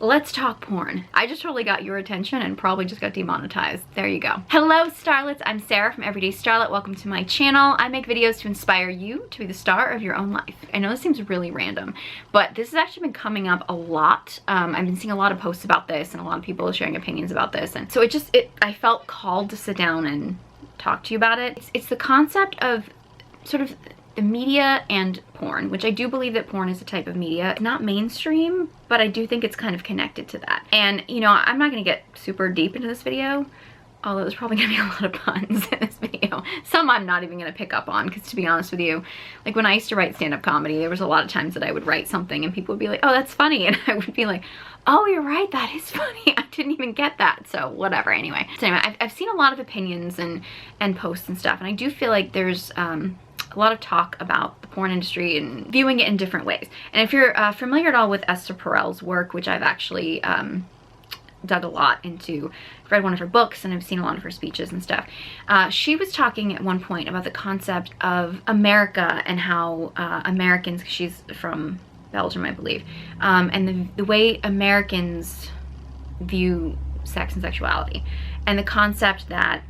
Let's talk porn. I just totally got your attention and probably just got demonetized. There you go. Hello, Starlets. I'm Sarah from Everyday Starlet. Welcome to my channel. I make videos to inspire you to be the star of your own life. I know this seems really random, but this has actually been coming up a lot. I've been seeing a lot of posts about this and a lot of people sharing opinions about this. And so I felt called to sit down and talk to you about it. It's the concept of sort of the media and porn, which I do believe that porn is a type of media. It's not mainstream, but I do think it's kind of connected to that. And you know, I'm not gonna get super deep into this video, although there's probably gonna be a lot of puns in this video. Some I'm not even gonna pick up on, because to be honest with you, like when I used to write stand-up comedy, there was a lot of times that I would write something and people would be like, oh, that's funny. And I would be like, oh, you're right, that is funny. I didn't even get that. So whatever, anyway. So anyway, I've seen a lot of opinions and posts and stuff, and I do feel like there's a lot of talk about the porn industry and viewing it in different ways. And if you're familiar at all with Esther Perel's work, which I've actually dug a lot into, I've read one of her books and I've seen a lot of her speeches and stuff. She was talking at one point about the concept of America and how Americans, 'cause she's from Belgium, I believe, and the way Americans view sex and sexuality, and the concept that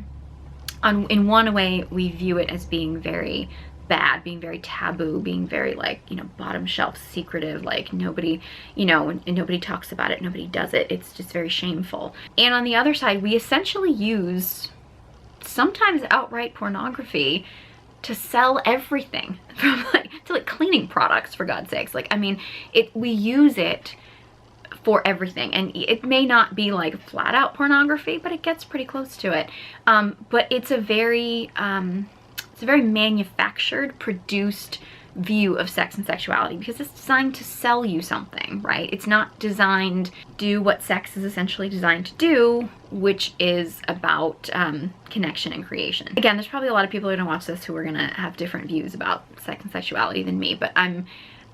in one way we view it as being very bad, being very taboo, being very, like, you know, bottom shelf, secretive, like nobody, you know, and nobody talks about it, nobody does it, it's just very shameful. And on the other side, we essentially use sometimes outright pornography to sell everything, from like cleaning products, for God's sakes. Like, I mean, we use it for everything, and it may not be like flat out pornography, but it gets pretty close to it. But it's a very manufactured, produced view of sex and sexuality, because it's designed to sell you something, right? It's not designed to do what sex is essentially designed to do, which is about connection and creation. Again, there's probably a lot of people who are gonna watch this who are gonna have different views about sex and sexuality than me, but I'm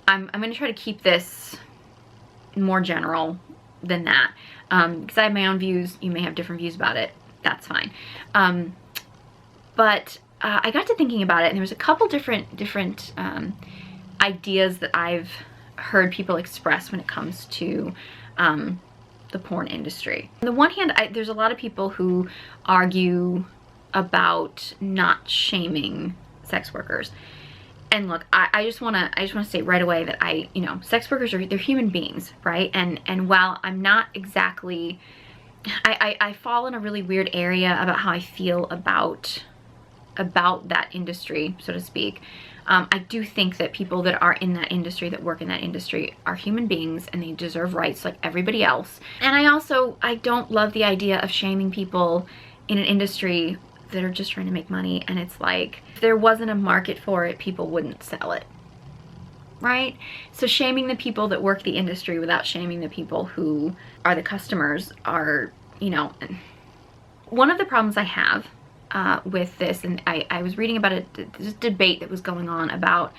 gonna try to keep this more general than that, because I have my own views. You may have different views about it. That's fine. But I got to thinking about it, and there was a couple different ideas that I've heard people express when it comes to the porn industry. On the one hand, there's a lot of people who argue about not shaming sex workers. And look, I just wanna say right away that you know, sex workers they're human beings, right? And while I'm not exactly, I fall in a really weird area about how I feel about that industry, so to speak. I do think that people that are in that industry, that work in that industry, are human beings and they deserve rights like everybody else. And I don't love the idea of shaming people in an industry that are just trying to make money. And it's like, if there wasn't a market for it, people wouldn't sell it, right? So shaming the people that work the industry without shaming the people who are the customers are, you know, one of the problems I have with this, and I was reading about this debate that was going on about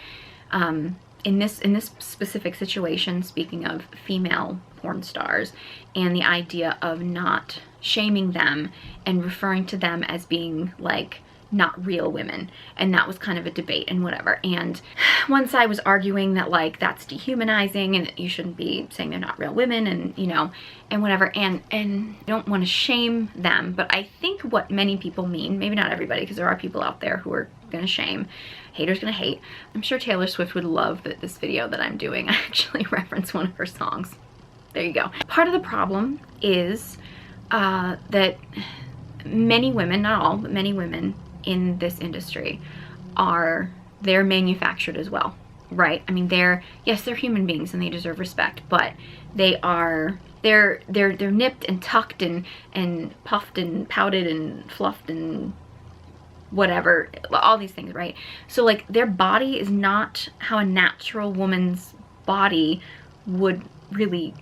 in this specific situation, speaking of female porn stars, and the idea of not shaming them and referring to them as being like not real women. And that was kind of a debate and whatever. And one side was arguing that like that's dehumanizing and you shouldn't be saying they're not real women, and you know, and whatever. And I don't want to shame them, but I think what many people mean, maybe not everybody, because there are people out there who are gonna shame, haters gonna hate. I'm sure Taylor Swift would love that this video that I'm doing, I actually reference one of her songs. There you go. Part of the problem is that many women, not all, but many women in this industry they're manufactured as well, right? I mean, yes, they're human beings and they deserve respect, but they're nipped and tucked and puffed and pouted and fluffed and whatever, all these things, right? So like their body is not how a natural woman's body would really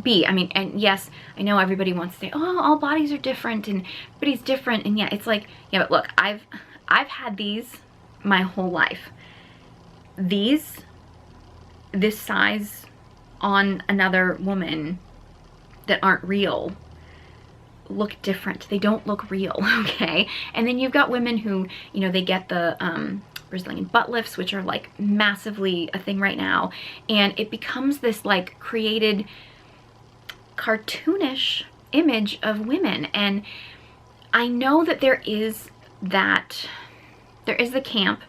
be. I mean, and yes, I know everybody wants to say, oh, all bodies are different and everybody's different, and yeah, it's like, yeah, but look, I've had these my whole life. This size on another woman that aren't real look different. They don't look real, okay? And then you've got women who, you know, they get the Brazilian butt lifts, which are like massively a thing right now, and it becomes this like created cartoonish image of women. And I know that there is the camp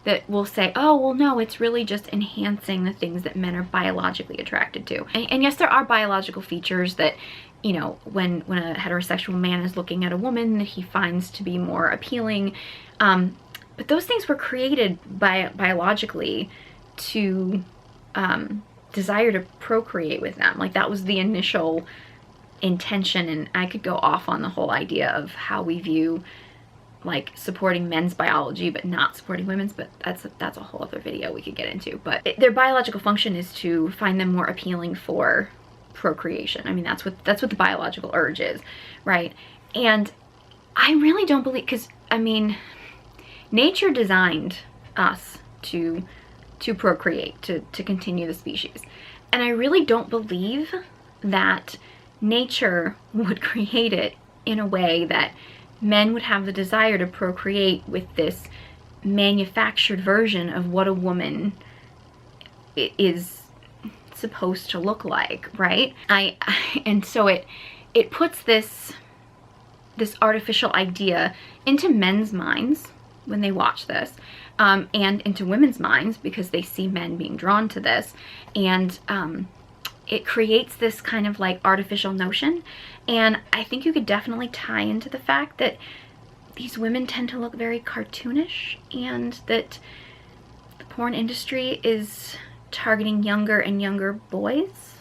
that will say, oh, well, no, it's really just enhancing the things that men are biologically attracted to. And yes, there are biological features that, you know, when a heterosexual man is looking at a woman that he finds to be more appealing. But those things were created biologically to desire to procreate with them. Like, that was the initial intention. And I could go off on the whole idea of how we view like supporting men's biology but not supporting women's, but that's a whole other video we could get into. But their biological function is to find them more appealing for procreation. I mean, that's what the biological urge is, right? And I really don't believe, because I mean, nature designed us to procreate, to continue the species. And I really don't believe that nature would create it in a way that men would have the desire to procreate with this manufactured version of what a woman is supposed to look like, right? And so it puts this artificial idea into men's minds when they watch this, and into women's minds because they see men being drawn to this, and it creates this kind of like artificial notion. And I think you could definitely tie into the fact that these women tend to look very cartoonish, and that the porn industry is targeting younger and younger boys.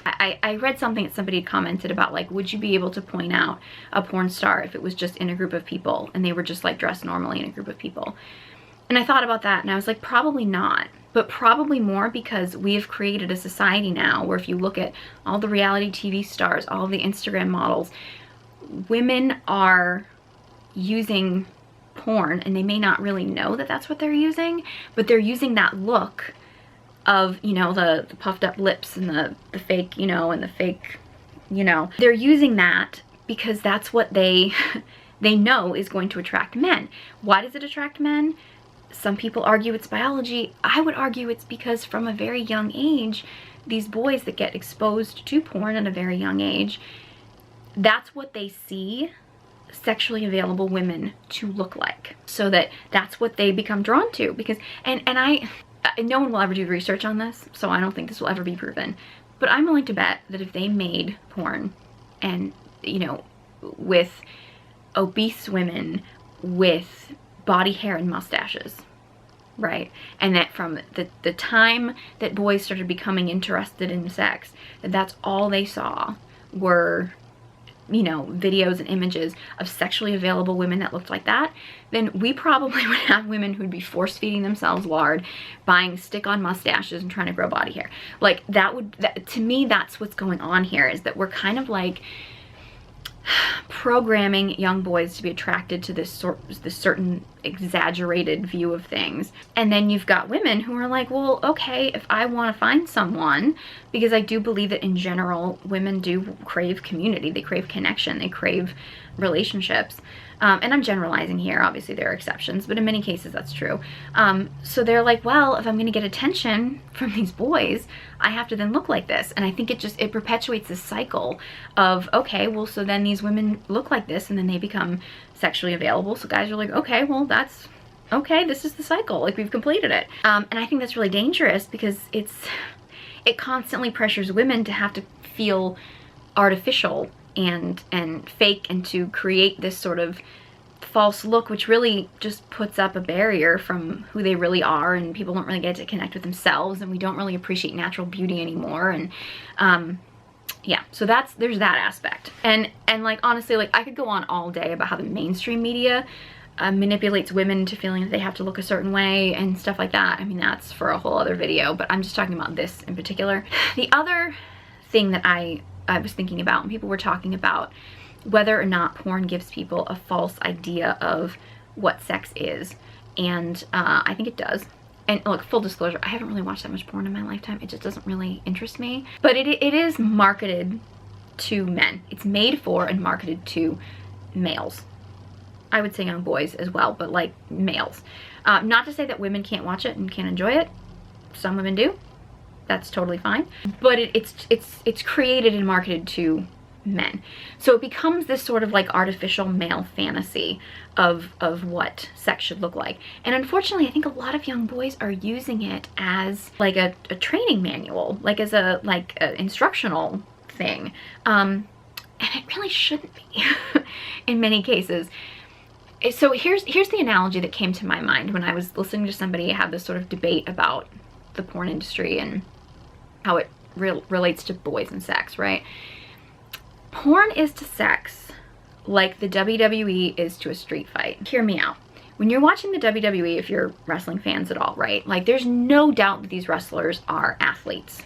I read something that somebody had commented about, like, would you be able to point out a porn star if it was just in a group of people and they were just like dressed normally in a group of people? And I thought about that and I was like, probably not. But probably more because we have created a society now where if you look at all the reality TV stars, all the Instagram models, women are using porn, and they may not really know that that's what they're using, but they're using that look of, you know, the puffed up lips and the fake, you know, and the fake, you know. They're using that because that's what they know is going to attract men. Why does it attract men? Some people argue it's biology. I would argue it's because from a very young age, these boys that get exposed to porn at a very young age, that's what they see sexually available women to look like. So that's what they become drawn to. Because, and no one will ever do research on this, so I don't think this will ever be proven. But I'm willing to bet that if they made porn and, you know, with obese women with body hair and mustaches, right? And that from the time that boys started becoming interested in sex, that's all they saw were, you know, videos and images of sexually available women that looked like that, then we probably would have women who'd be force feeding themselves lard, buying stick-on mustaches and trying to grow body hair. Like, to me, that's what's going on here, is that we're kind of like programming young boys to be attracted to this certain exaggerated view of things. And then you've got women who are like, well, okay, if I want to find someone, because I do believe that in general women do crave community, they crave connection, they crave relationships. And I'm generalizing here, obviously there are exceptions, but in many cases that's true. So they're like, well, if I'm going to get attention from these boys, I have to then look like this. And I think it perpetuates this cycle of, okay, well, so then these women look like this and then they become sexually available. So guys are like, okay, well, that's okay, this is the cycle, like we've completed it. And I think that's really dangerous because it constantly pressures women to have to feel artificial and fake, and to create this sort of false look, which really just puts up a barrier from who they really are, and people don't really get to connect with themselves, and we don't really appreciate natural beauty anymore. And yeah, so there's that aspect. And like, honestly, like, I could go on all day about how the mainstream media manipulates women to feeling that they have to look a certain way and stuff like that. I mean, that's for a whole other video, but I'm just talking about this in particular. The other thing that I was thinking about, and people were talking about whether or not porn gives people a false idea of what sex is. And I think it does. And look, full disclosure, I haven't really watched that much porn in my lifetime. It just doesn't really interest me. But it is marketed to men. It's made for and marketed to males. I would say young boys as well, but like males. Not to say that women can't watch it and can't enjoy it. Some women do. That's totally fine. But it's created and marketed to men. So it becomes this sort of like artificial male fantasy of what sex should look like. And unfortunately, I think a lot of young boys are using it as like a training manual, like as a instructional thing. And it really shouldn't be in many cases. So here's the analogy that came to my mind when I was listening to somebody have this sort of debate about the porn industry and how it relates to boys and sex, right? Porn is to sex like the WWE is to a street fight. Hear me out. When you're watching the WWE, if you're wrestling fans at all, right? Like, there's no doubt that these wrestlers are athletes.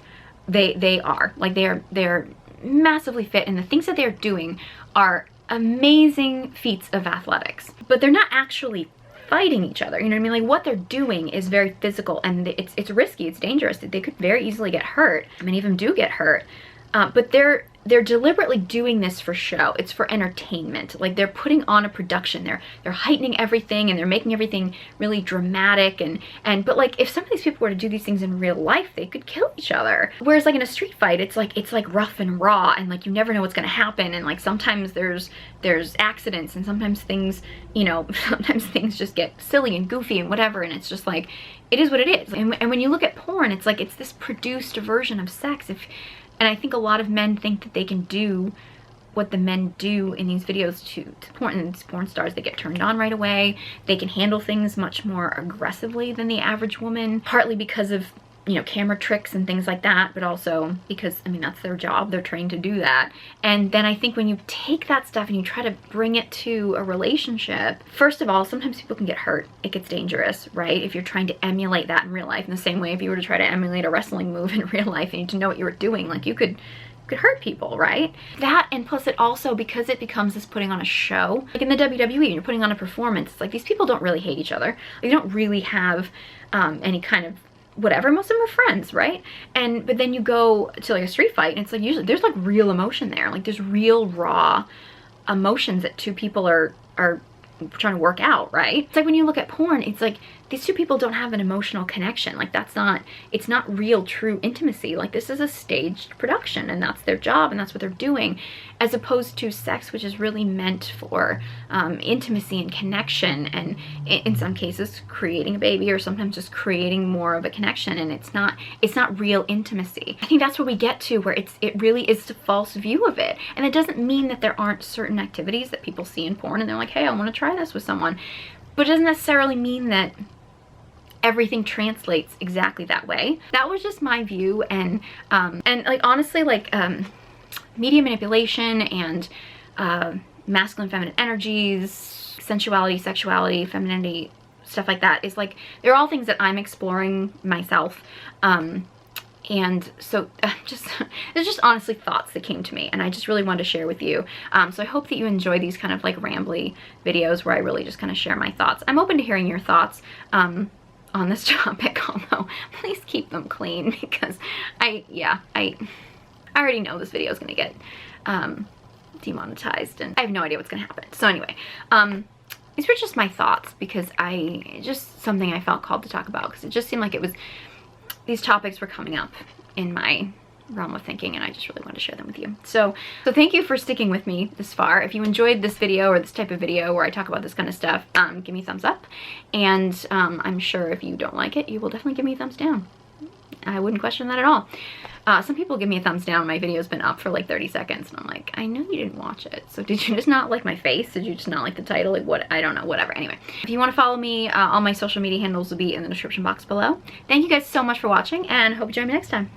They are. Like, they're massively fit, and the things that they're doing are amazing feats of athletics. But they're not actually fighting each other, you know what I mean? Like, what they're doing is very physical, and it's risky, it's dangerous. They could very easily get hurt. Many of them do get hurt. But they're deliberately doing this for show. It's for entertainment. Like, they're putting on a production. They're heightening everything, and they're making everything really dramatic. But like, if some of these people were to do these things in real life, they could kill each other. Whereas like in a street fight, it's like rough and raw, and like you never know what's gonna happen. And like sometimes there's accidents, and sometimes things, you know, sometimes things just get silly and goofy and whatever. And it's just like, it is what it is. And when you look at porn, it's like, it's this produced version of sex. And I think a lot of men think that they can do what the men do in these videos to porn. And these porn stars, they get turned on right away. They can handle things much more aggressively than the average woman, partly because of, you know, camera tricks and things like that, but also because, I mean, that's their job. They're trained to do that. And then I think when you take that stuff and you try to bring it to a relationship, first of all, sometimes people can get hurt. It gets dangerous, right? If you're trying to emulate that in real life, in the same way if you were to try to emulate a wrestling move in real life and you didn't know what you were doing, like, you could hurt people, right? That, and plus it also, because it becomes this putting on a show, like in the WWE, you're putting on a performance, it's like these people don't really hate each other. They don't really have any kind of whatever. Most of them are friends, right? But then you go to like a street fight, and it's like usually there's like real emotion there. Like, there's real raw emotions that two people are trying to work out, right? It's like when you look at porn, it's like these two people don't have an emotional connection. Like, it's not real, true intimacy. Like, this is a staged production, and that's their job, and that's what they're doing, as opposed to sex, which is really meant for intimacy and connection, and in some cases creating a baby, or sometimes just creating more of a connection. And it's not real intimacy. I think that's where we get to, where it really is a false view of it. And it doesn't mean that there aren't certain activities that people see in porn and they're like, hey, I want to try this with someone, but it doesn't necessarily mean that everything translates exactly that way. That was just my view. And like, honestly, like media manipulation and masculine, feminine energies, sensuality, sexuality, femininity, stuff like that is like, they're all things that I'm exploring myself. And so there's just honestly thoughts that came to me, and I just really wanted to share with you. So I hope that you enjoy these kind of like rambly videos where I really just kind of share my thoughts. I'm open to hearing your thoughts on this topic, although please keep them clean, because I already know this video is going to get demonetized, and I have no idea what's going to happen. So anyway, these were just my thoughts, because just something I felt called to talk about, because it just seemed like these topics were coming up in my realm of thinking, and I just really wanted to share them with you. So thank you for sticking with me this far. If you enjoyed this video, or this type of video where I talk about this kind of stuff, give me a thumbs up. And I'm sure if you don't like it, you will definitely give me a thumbs down. I wouldn't question that at all. Some people give me a thumbs down. My video's been up for like 30 seconds, and I'm like, I know you didn't watch it. So did you just not like my face? Did you just not like the title? Like, what? I don't know, whatever. Anyway, if you want to follow me, all my social media handles will be in the description box below. Thank you guys so much for watching, and hope you join me next time.